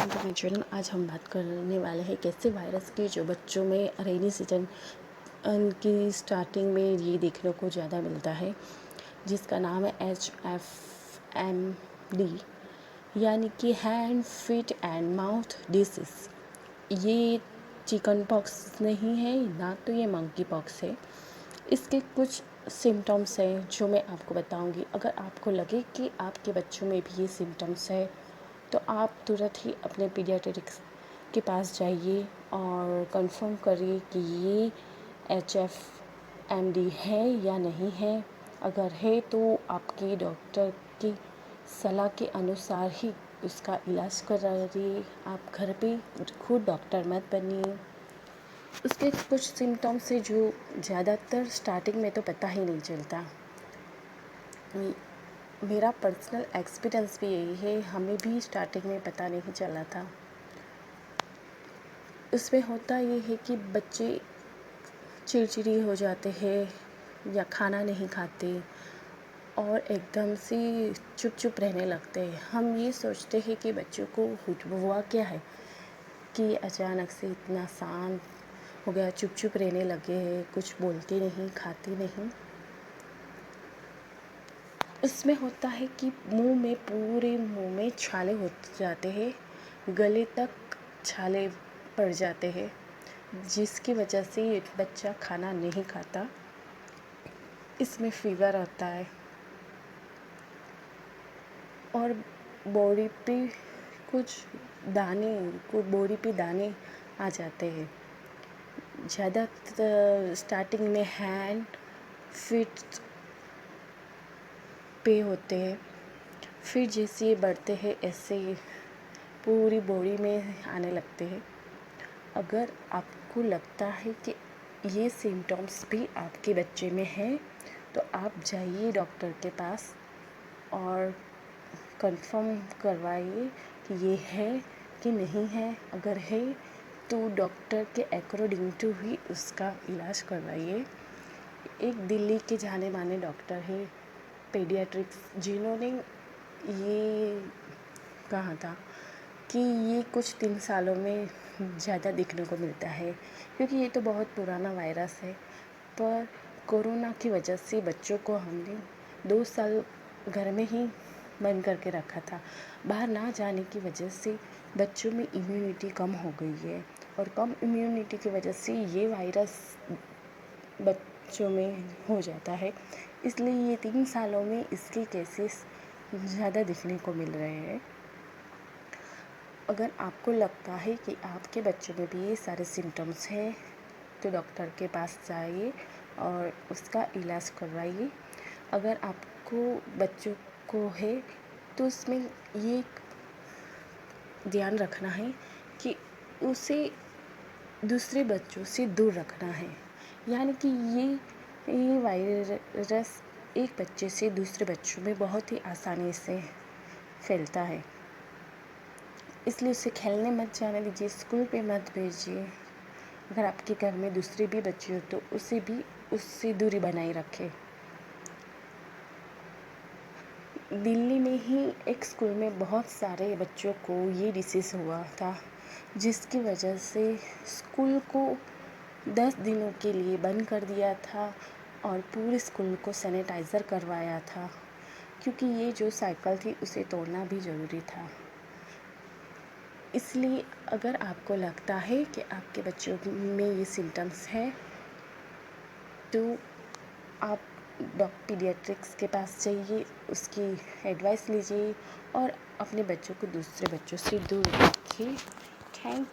Welcome to my channel. आज हम बात करने वाले हैं कैसे वायरस की जो बच्चों में रेनी सीजन की स्टार्टिंग में ये देखने को ज़्यादा मिलता है, जिसका नाम है HFMD यानी कि hand feet and mouth disease. ये चिकन पॉक्स नहीं है, ना तो ये मंकी पॉक्स है। इसके कुछ सिम्टम्स हैं जो मैं आपको बताऊंगी। अगर आपको लगे कि आपके बच्चों में भी ये सिम्टम्स है तो आप तुरंत ही अपने पीडियाट्रिक्स के पास जाइए और कंफर्म करिए कि ये HFMD है या नहीं है। अगर है तो आपके डॉक्टर की सलाह के अनुसार ही उसका इलाज कराइए। आप घर पे खुद डॉक्टर मत बनिए। उसके कुछ सिम्टम्स है जो ज़्यादातर स्टार्टिंग में तो पता ही नहीं चलता। मेरा पर्सनल एक्सपीरियंस भी यही है, हमें भी स्टार्टिंग में पता नहीं चला था। उसमें होता ये है कि बच्चे चिड़चिड़ी हो जाते हैं या खाना नहीं खाते और एकदम से चुप चुप रहने लगते हैं। हम ये सोचते हैं कि बच्चों को हुआ क्या है कि अचानक से इतना शांत हो गया, चुप चुप रहने लगे हैं, कुछ बोलते नहीं, खाते नहीं। उसमें होता है कि पूरे मुंह में छाले हो जाते हैं, गले तक छाले पड़ जाते हैं, जिसकी वजह से बच्चा खाना नहीं खाता। इसमें फीवर आता है और बॉडी पे बॉडी पे दाने आ जाते हैं। ज़्यादा स्टार्टिंग में हैंड फीट पे होते हैं, फिर जैसे ये बढ़ते हैं ऐसे पूरी बॉडी में आने लगते हैं। अगर आपको लगता है कि ये सिम्टम्स भी आपके बच्चे में हैं तो आप जाइए डॉक्टर के पास और कंफर्म करवाइए कि ये है कि नहीं है। अगर है तो डॉक्टर के अकॉर्डिंग टू ही उसका इलाज करवाइए। एक दिल्ली के जाने माने डॉक्टर है पीडियाट्रिक्स, जिन्होंने ये कहा था कि ये कुछ 3 सालों में ज़्यादा देखने को मिलता है, क्योंकि ये तो बहुत पुराना वायरस है। पर कोरोना की वजह से बच्चों को हमने 2 साल घर में ही बंद करके रखा था। बाहर ना जाने की वजह से बच्चों में इम्यूनिटी कम हो गई है और कम इम्यूनिटी की वजह से ये वायरस बच्चों में हो जाता है। इसलिए ये 3 सालों में इसके केसेस ज़्यादा दिखने को मिल रहे हैं। अगर आपको लगता है कि आपके बच्चों में भी ये सारे सिम्टम्स हैं तो डॉक्टर के पास जाइए और उसका इलाज करवाइए। अगर आपको बच्चों को है तो उसमें ये ध्यान रखना है कि उसे दूसरे बच्चों से दूर रखना है, यानी कि ये वायरस एक बच्चे से दूसरे बच्चों में बहुत ही आसानी से फैलता है। इसलिए उसे खेलने मत जाने दीजिए, स्कूल पे मत भेजिए। अगर आपके घर में दूसरे भी बच्चे हो तो उसे भी उससे दूरी बनाए रखें। दिल्ली में ही एक स्कूल में बहुत सारे बच्चों को ये डिसीज़ हुआ था, जिसकी वजह से स्कूल को 10 दिनों के लिए बंद कर दिया था और पूरे स्कूल को सैनिटाइज़र करवाया था, क्योंकि ये जो साइकिल थी उसे तोड़ना भी ज़रूरी था। इसलिए अगर आपको लगता है कि आपके बच्चों में ये सिम्टम्स है तो आप पीडियाट्रिक्स के पास जाइए, उसकी एडवाइस लीजिए और अपने बच्चों को दूसरे बच्चों से दूर रखिए। थैंक